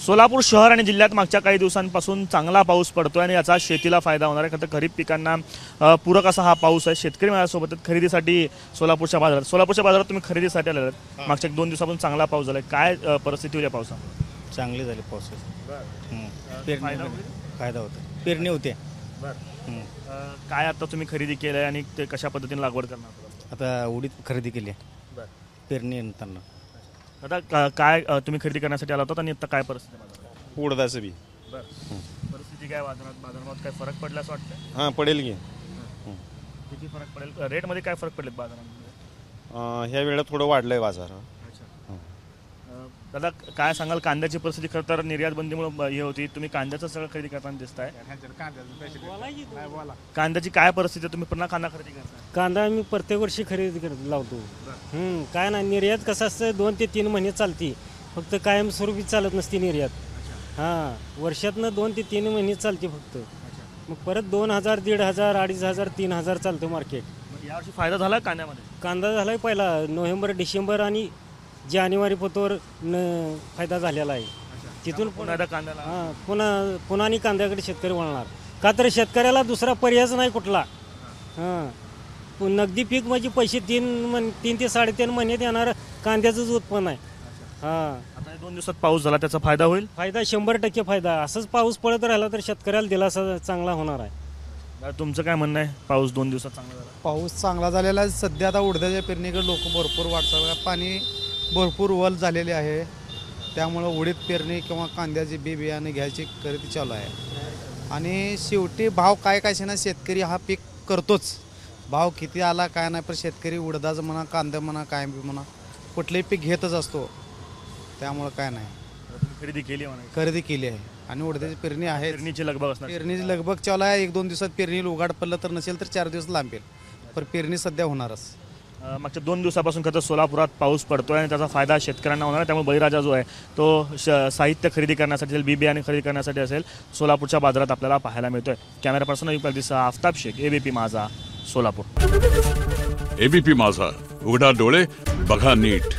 सोलापूर शहर आणि जिल्ह्यात मागच्या काही दिवसांपासून चांगला पाऊस पडतोय आणि याचा शेतीला फायदा होणार आहे। खरं खरीप पिकांना पूरक असा हा पाऊस आहे। शेतकरी माझ्यासोबत खरेदीसाठी सोलापूरच्या बाजारात तुम्ही खरेदीसाठी आलेले आहेत। मागच्या 2 दिवसापासून चांगला पाऊस झालाय, काय परिस्थिती होती पावसा? चांगली झाली पावसाची। फायदा होता, पेरणी होते। काय आता तुम्ही खरेदी केलंय आणि ते कशा पद्धतीने लागवड करणार? आता उडीद खरेदी केली, पेरणी नंतर। आता काय तुम्ही खरेदी करण्यासाठी आला होता आणि आता काय परिस्थिती आहे? उडदाचं बी परिस्थिती काय बाजारात काय फरक पडला असं वाटतं? हां पडेल की। किती फरक पडेल? रेटमध्ये काय फरक पडेल बाजारामध्ये? ह्या वेळेला थोडं वाढलंय बाजार। दादा काय सांगाल? कांद्याची परिस्थिती खरं तर निर्यात बंदीमुळे हे होती, तुम्ही कांद्याचं सगळं खरेदी करताना दिसताय। कांद्याची काय परिस्थिती आहे? तुम्ही पुन्हा कांदा खरेदी करताय? कांदा मी प्रत्येक वर्षी खरेदी करत लावतो। काय नाही, निर्यात कसं असतं 2 ते 3 महिने चालती, फक्त कायमस्वरूपी चालत नसती निर्यात। वर्षातनं 2 ते 3 महिने चालते फक्त। मग परत 2000, 1500, 2500, 3000 चालतं मार्केट। यावर्षी फायदा झाला कांद्यामध्ये? कांदा झालाय पहिला नोव्हेंबर, डिसेंबर आणि जानेवारी पोतवर फायदा झालेला आहे। तिथून पुन्हा कांद्याला पुन्हा आणि कांद्याकडे शेतकरी वळणार, का तर शेतकऱ्याला दुसरा पर्यायच नाही कुठला। नगदी पीक म्हणजे पैसे 3 ते 3.5 महिन्यात येणार कांद्याचंच उत्पन्न आहे। आता 2 दिवसात पाऊस झाला, त्याचा फायदा होईल? फायदा 100% फायदा। असंच पाऊस पडत राहिला तर शेतकऱ्याला दिलासा चांगला होणार आहे। तुमचं काय म्हणणं आहे? पाऊस 2 दिवसात चांगला झाला? पाऊस चांगला झालेला आहे। सध्या आता उडद्याच्या पेरणीकडे लोक भरपूर वाटचाल, पाणी भरपूर वल झालेले आहे, त्यामुळं उडीद पेरणी किंवा कांद्याचे बियाणे घ्यायची खरेदी चालू आहे। आणि शेवटी भाव काय ना, शेतकरी हा पीक करतोच। भाव किती आला काय नाही, पण शेतकरी उडदाचं म्हणा, कांदा म्हणा, काय म्हणा, कुठलंही पीक घेतच असतो, त्यामुळं काय नाही। खरेदी केली म्हणा? खरेदी केली आहे आणि उडद्याची पेरणी आहे। पेरणीची लगबग असणार? पेरणीची लगबग चालू आहे। 1-2 दिवसात पेरणी उघाड पडलं तर नसेल तर 4 दिवस लांबेल, पण पेरणी सध्या होणारच। मागच्या 2 दिवसापासून खरं सोलापुरात पाऊस पडतोय आणि त्याचा फायदा शेतकऱ्यांना होणार आहे। त्यामुळे बळीराजा जो आहे तो साहित्य खरेदी करण्यासाठी असेल, बियाणे खरेदी करण्यासाठी असेल, सोलापूरच्या बाजारात आपल्याला पाहायला मिळतोय। Camera person Aftab Shaikh, ABP Majha, Solapur. ABP माझा, उघडा डोळे बघा नीट।